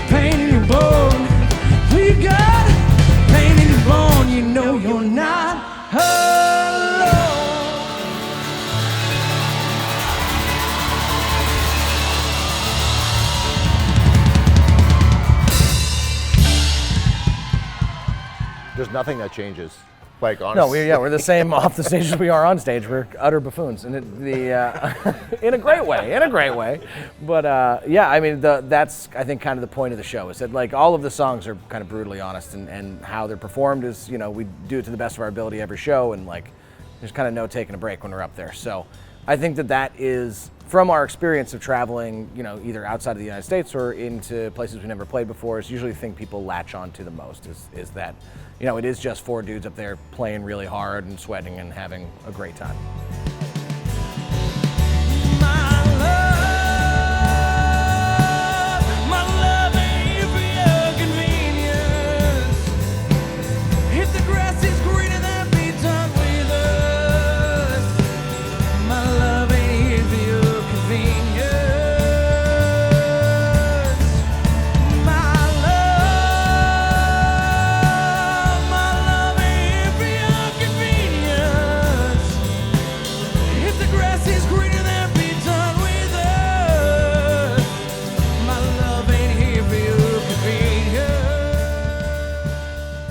pain in your bone. When you got pain in your bone, you know you're not alone. There's nothing that changes. Like, honestly. No, we're the same off the stage as we are on stage. We're utter buffoons, and in a great way. But I mean, that's I think kind of the point of the show is that like all of the songs are kind of brutally honest, and how they're performed is, you know, we do it to the best of our ability every show, and like there's kind of no taking a break when we're up there. So I think that is from our experience of traveling, you know, either outside of the United States or into places we've never played before, is usually the thing people latch on to the most is that, you know, it is just four dudes up there playing really hard and sweating and having a great time.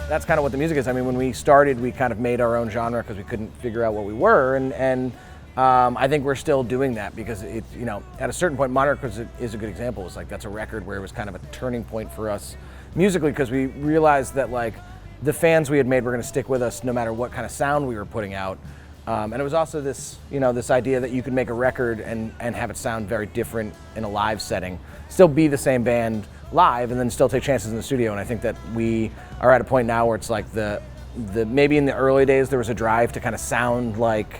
That's kind of what the music is. I mean, when we started, we kind of made our own genre because we couldn't figure out what we were, and I think we're still doing that because it, you know, at a certain point, Monarch is a good example. It's like that's a record where it was kind of a turning point for us musically because we realized that like the fans we had made were going to stick with us no matter what kind of sound we were putting out, and it was also this, you know, this idea that you could make a record and have it sound very different in a live setting, still be the same band live, and then still take chances in the studio. And I think that we are at a point now where it's like the maybe in the early days there was a drive to kind of sound like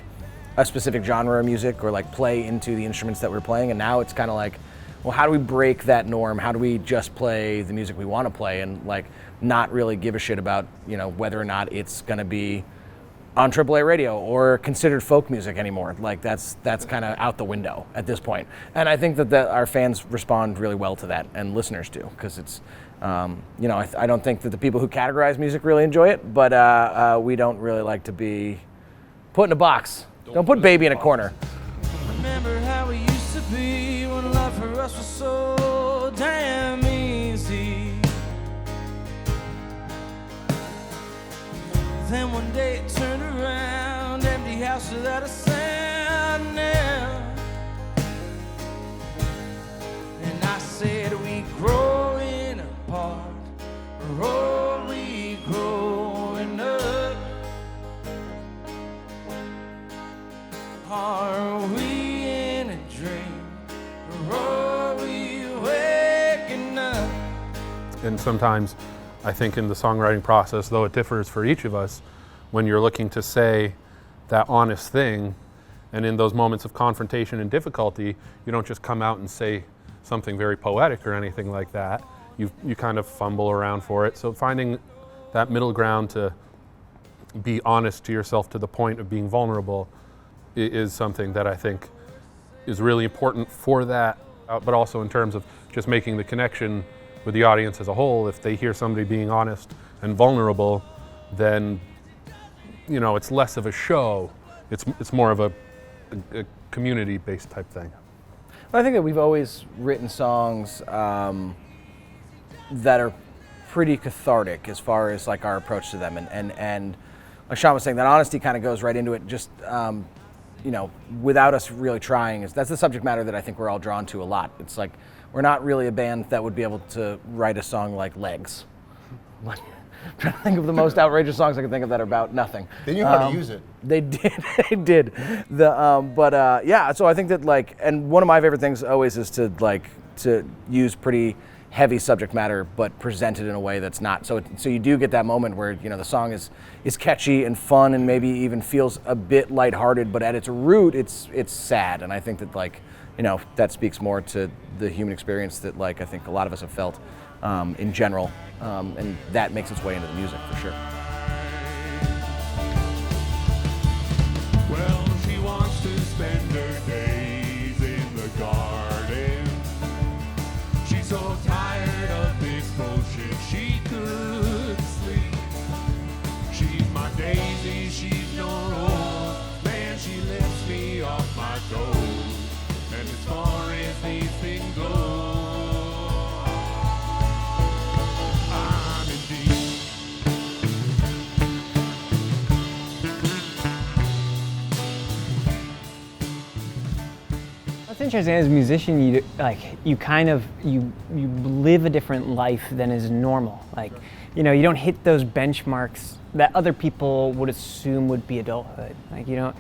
a specific genre of music or like play into the instruments that we're playing, and now it's kind of like, well, how do we break that norm? How do we just play the music we want to play and like not really give a shit about, you know, whether or not it's going to be on AAA radio or considered folk music anymore? Like that's kind of out the window at this point. And I think that our fans respond really well to that, and listeners do, because it's, you know, I don't think that the people who categorize music really enjoy it, but we don't really like to be put in a box. Don't put baby in a corner. Remember how we used to be when love for us was so damn easy. Then one day it turned around, empty house without a sound now. And I said we growing apart, or are we growing up? Are we in a dream, or are we waking up? And sometimes I think in the songwriting process, though it differs for each of us, when you're looking to say that honest thing, and in those moments of confrontation and difficulty, you don't just come out and say something very poetic or anything like that. You kind of fumble around for it. So finding that middle ground to be honest to yourself to the point of being vulnerable is something that I think is really important for that, but also in terms of just making the connection with the audience as a whole. If they hear somebody being honest and vulnerable, then, you know, it's less of a show. It's more of a community-based type thing. I think that we've always written songs that are pretty cathartic as far as like our approach to them, and like Sean was saying, that honesty kind of goes right into it. Just you know, without us really trying, that's the subject matter that I think we're all drawn to a lot. It's like we're not really a band that would be able to write a song like Legs. I'm trying to think of the most outrageous songs I can think of that are about nothing. They knew how to use it. They did. Yeah, so I think that like, and one of my favorite things always is to use pretty heavy subject matter, but presented in a way that's not. So you do get that moment where, you know, the song is catchy and fun and maybe even feels a bit lighthearted, but at its root, it's sad. And I think that like, you know, that speaks more to the human experience that like I think a lot of us have felt in general, and that makes its way into the music for sure. Well, she wants to spend her days in the garden. She's so tired of being interesting. As a musician, you kind of you live a different life than is normal. Like, you don't hit those benchmarks that other people would assume would be adulthood. Like, you don't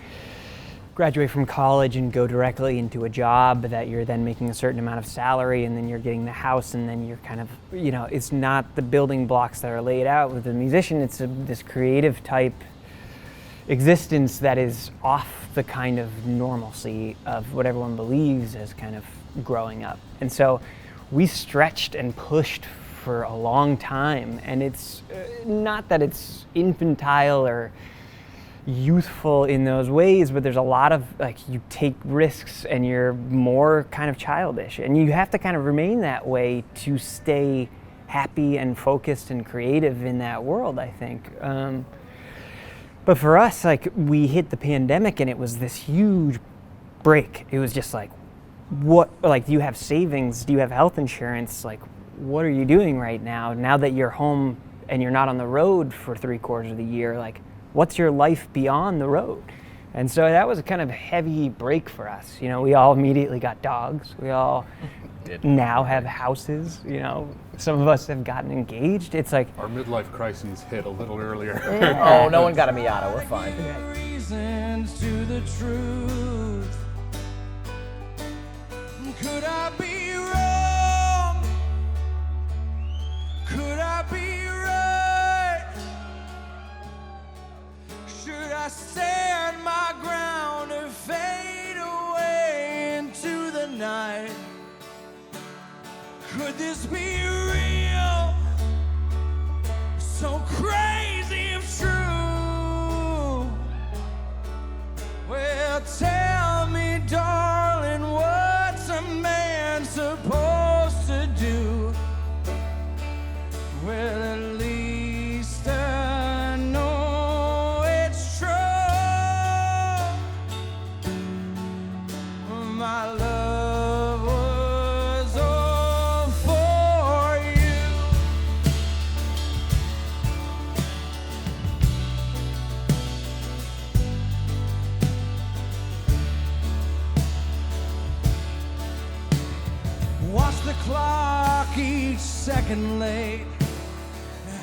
graduate from college and go directly into a job that you're then making a certain amount of salary, and then you're getting the house, and then you're kind of, it's not the building blocks that are laid out. With a musician, it's this creative type existence that is off the kind of normalcy of what everyone believes as kind of growing up. And so we stretched and pushed for a long time, and it's not that it's infantile or youthful in those ways, but there's a lot of, you take risks and you're more kind of childish, and you have to kind of remain that way to stay happy and focused and creative in that world, I think. But for us, we hit the pandemic and it was this huge break. It was just what, do you have savings? Do you have health insurance? What are you doing right now that you're home and you're not on the road for 3/4 of the year? What's your life beyond the road? And so that was a kind of heavy break for us. We all immediately got dogs. We all now have houses. Some of us have gotten engaged. It's Our midlife crises hit a little earlier. Oh, no one got a Miata. We're fine. Reasons to the truth. Could I be wrong? Could I be right? Should I stand my ground and fade away into the night? Could this be real? So crazy if true. Well, tell me, darling, what's a man supposed to do? Well, at least I know it's true. My love was all for you. Watch the clock each second late.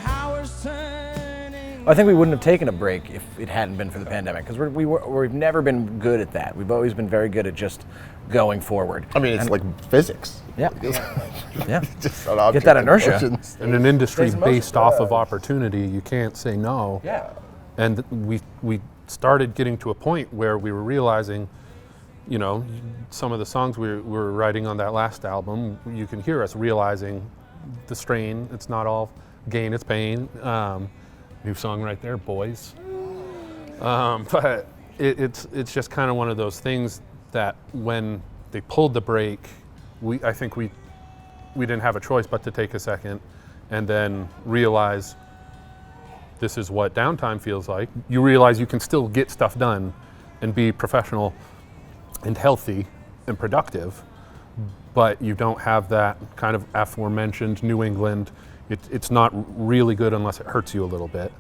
Hours turning. I think we wouldn't have taken a break if it hadn't been for the pandemic, because we've never been good at that. We've always been very good at just going forward. I mean, it's like physics. Yeah. Yeah. Just an object Get that of inertia. motions. In an industry Stays in motion. based off of opportunity, you can't say no. Yeah. And we started getting to a point where we were realizing, some of the songs we were writing on that last album, you can hear us realizing the strain. It's not all gain, it's pain. New song right there, boys. But it's just kind of one of those things that when they pulled the brake, I think we didn't have a choice but to take a second and then realize this is what downtime feels like. You realize you can still get stuff done and be professional and healthy and productive, but you don't have that kind of aforementioned New England. It's not really good unless it hurts you a little bit.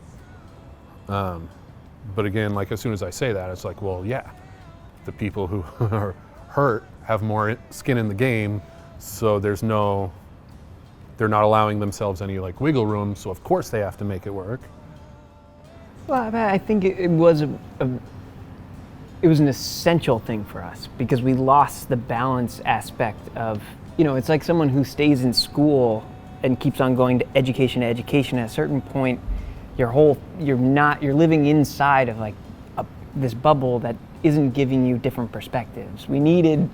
But again, as soon as I say that, it's well, yeah, the people who are hurt have more skin in the game, so they're not allowing themselves any wiggle room, so of course they have to make it work. Well, I think it was it was an essential thing for us, because we lost the balance aspect of, it's like someone who stays in school and keeps on going to education. At a certain point, you're living inside of this bubble that isn't giving you different perspectives. We needed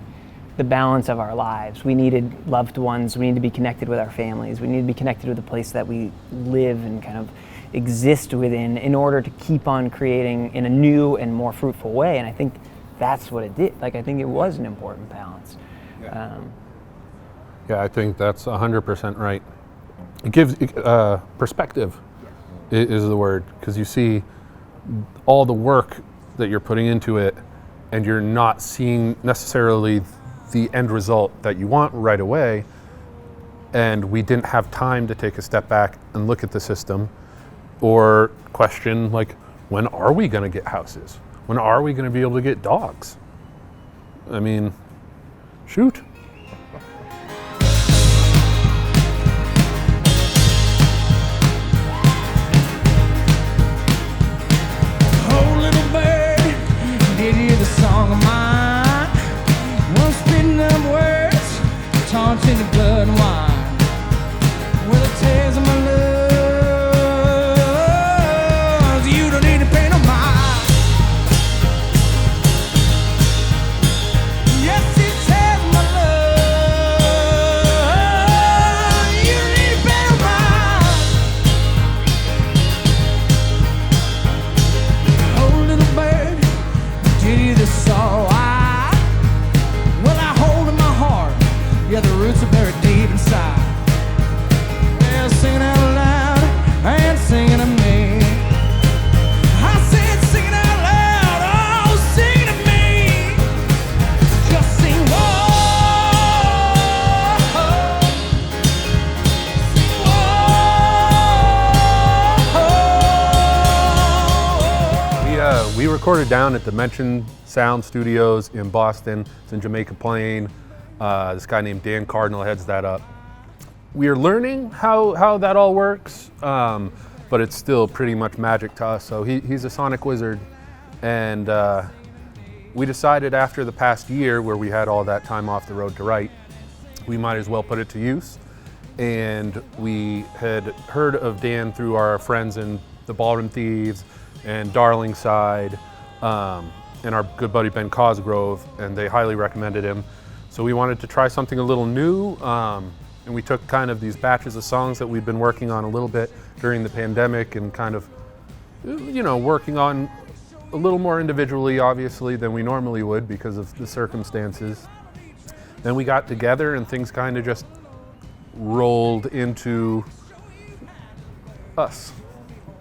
the balance of our lives. We needed loved ones. We needed to be connected with our families. We needed to be connected with the place that we live and kind of exist within in order to keep on creating in a new and more fruitful way. And I think that's what it did. I think it was an important balance. Yeah, I think that's 100% right. It gives perspective is the word, because you see all the work that you're putting into it and you're not seeing necessarily the end result that you want right away. And we didn't have time to take a step back and look at the system or question, when are we going to get houses? When are we going to be able to get dogs? I mean, Shoot. Oh, little bird, did you hear the song of mine? One spitting up words, taunting the blood and wine. Well, it tears of my love, you don't need to pay no mind. Yes, it tears my love, you don't need to pay no mind. Oh, little bird, did you the sorrow I? Well, I hold in my heart, yeah, the roots are buried deep inside. Well, singing out loud and singing to me. I said singing out loud, oh, sing to me. Just sing, whoa, sing, whoa. We recorded down at Dimension Sound Studios in Boston. It's in Jamaica Plain. This guy named Dan Cardinal heads that up. We are learning how that all works, but it's still pretty much magic to us. So he's a sonic wizard, and we decided after the past year where we had all that time off the road to write, we might as well put it to use. And we had heard of Dan through our friends in the Ballroom Thieves and Darling Side, and our good buddy Ben Cosgrove, and they highly recommended him. So we wanted to try something a little new, and we took kind of these batches of songs that we've been working on a little bit during the pandemic and kind of, working on a little more individually, obviously, than we normally would because of the circumstances. Then we got together and things kind of just rolled into us,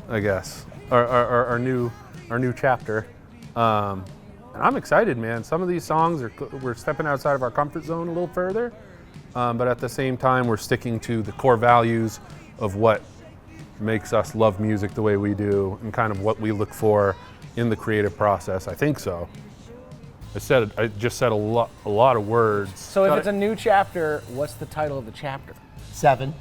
I guess, our new chapter. And I'm excited, man. Some of these songs we're stepping outside of our comfort zone a little further, but at the same time, we're sticking to the core values of what makes us love music the way we do, and kind of what we look for in the creative process. I think so. I just said a lot of words. So if it's a new chapter, what's the title of the chapter? 7.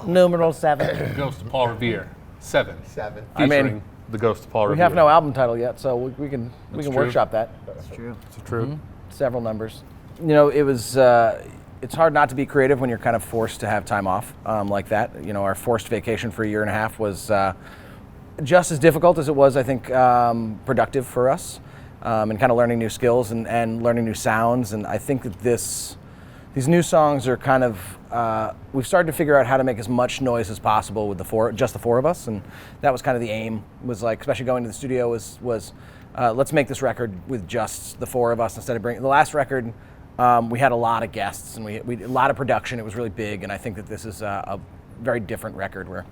Numeral 7. Ghost of Paul Revere. 7. 7. I mean, Featuring the Ghost of Paul We Revere. have no album title yet, so we can true. workshop that. It's true. It's true. Several numbers. It was. It's hard not to be creative when you're kind of forced to have time off like that. Our forced vacation for a year and a half was just as difficult as it was, I think, productive for us, and kind of learning new skills and learning new sounds. And I think that these new songs are kind of, we've started to figure out how to make as much noise as possible with just the four of us, and that was kind of the aim. Was like, especially going to the studio, was let's make this record with just the four of us instead of bringing the last record. We had a lot of guests and we a lot of production. It was really big, and I think that this is a very different record where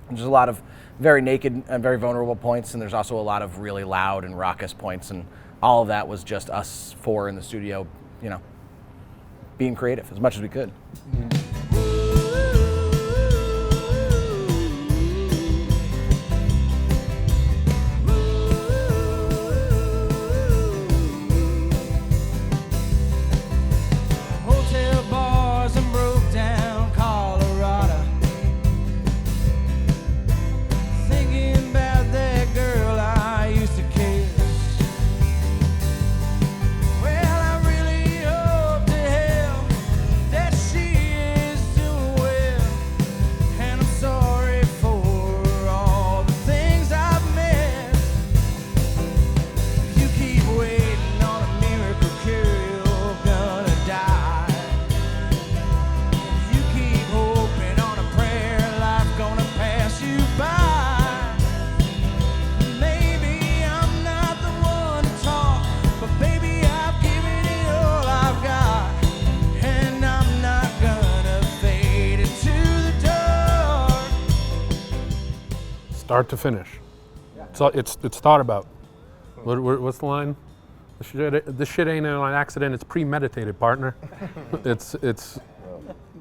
there's a lot of very naked and very vulnerable points, and there's also a lot of really loud and raucous points, and all of that was just us four in the studio, being creative as much as we could. Hotel bars in broke down Colorado. Thinking about that girl I used to kiss. Well, I really hope to hell that she is doing well. And I'm sorry for all the things I've missed. You keep waiting on a miracle cure, you're gonna die. You keep hoping on a prayer, life gonna pass you by. Maybe I'm not the one to talk, but baby, I've given it all I've got, and I'm not gonna fade into the dark. Start to finish. So it's thought about. What's the line? This shit ain't an accident. It's premeditated, partner.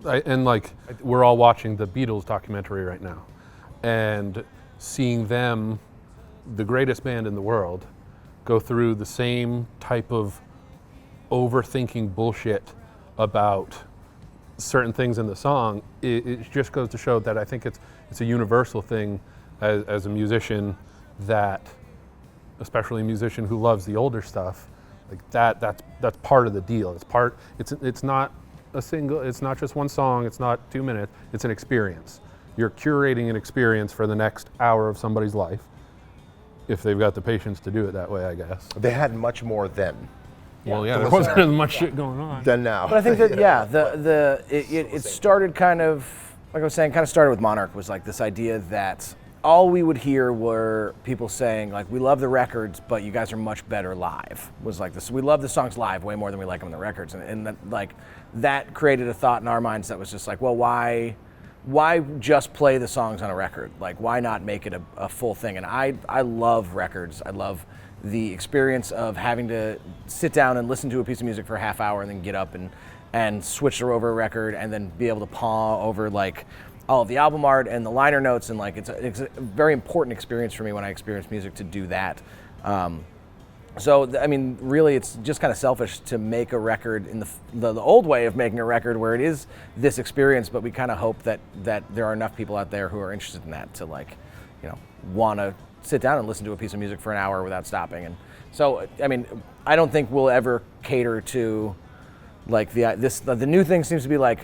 We're all watching the Beatles documentary right now, and seeing them, the greatest band in the world, go through the same type of overthinking bullshit about certain things in the song. It just goes to show that I think it's a universal thing as a musician, that especially a musician who loves the older stuff, like that's part of the deal. It's not a single, it's not just one song, it's not 2 minutes, it's an experience. You're curating an experience for the next hour of somebody's life, if they've got the patience to do it that way, I guess. They had much more then Well, yeah, there wasn't as much shit going on. than now. But I think that it started kind of, like I was saying, kind of started with Monarch, was like this idea that all we would hear were people saying like, we love the records, but you guys are much better live. Was like this, we love the songs live way more than we like them in the records, and that, like, that created a thought in our minds that was just like, well, why just play the songs on a record? Like, why not make it a full thing? And I love records. I love the experience of having to sit down and listen to a piece of music for a half hour and then get up and switch over a record and then be able to paw over like all of the album art and the liner notes, and like it's a very important experience for me when I experience music to do that. So I mean, really, it's just kind of selfish to make a record in the old way of making a record, where it is this experience, but we kind of hope that there are enough people out there who are interested in that to, like, you know, want to sit down and listen to a piece of music for an hour without stopping. And so, I mean, I don't think we'll ever cater to like the new thing seems to be like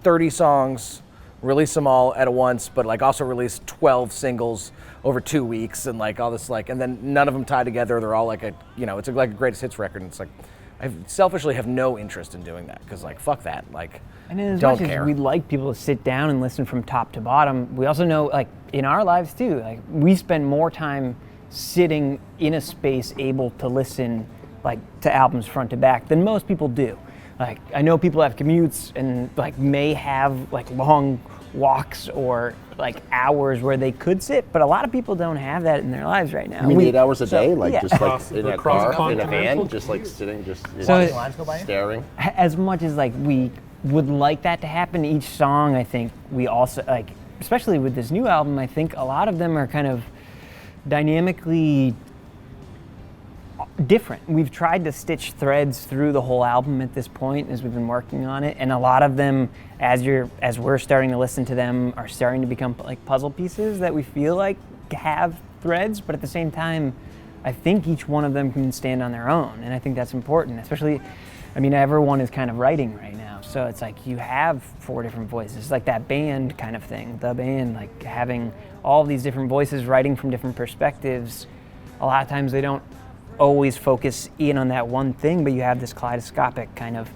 30 songs, release them all at once, but like also release 12 singles over 2 weeks, and like all this, like, and then none of them tie together. They're all like it's like a greatest hits record. And it's like, I selfishly have no interest in doing that, because like, fuck that. Like, and as don't much care. as we'd like people to sit down and listen from top to bottom, we also know, like, in our lives too, like, we spend more time sitting in a space able to listen, like, to albums front to back than most people do. Like, I know people have commutes and like may have like long walks or like hours where they could sit, but a lot of people don't have that in their lives right now. I mean, 8 hours a day, like, yeah. just like in a car, in a van, Cross-continental? just like sitting, just So staring. as much as like we would like that to happen, each song, I think we also, like, especially with this new album, I think a lot of them are kind of dynamically different. We've tried to stitch threads through the whole album at this point as we've been working on it, and a lot of them, as we're starting to listen to them, are starting to become like puzzle pieces that we feel like have threads, but at the same time, I think each one of them can stand on their own, and I think that's important. Especially, I mean, everyone is kind of writing right now, so it's like you have 4 different voices, like that band kind of thing. The band, like, having all these different voices writing from different perspectives. A lot of times they don't always focus in on that one thing, but you have this kaleidoscopic kind of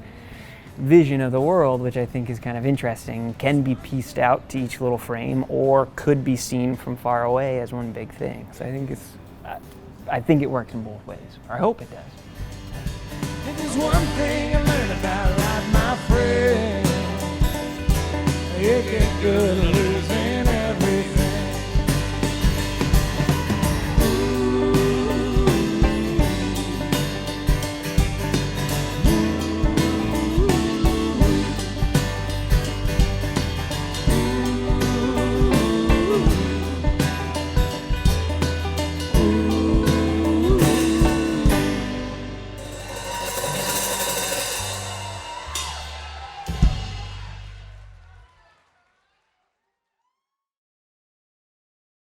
vision of the world, which I think is kind of interesting, can be pieced out to each little frame, or could be seen from far away as one big thing. So I think it works in both ways, or I hope it does. If there's one thing I learned about life, my friend, it get good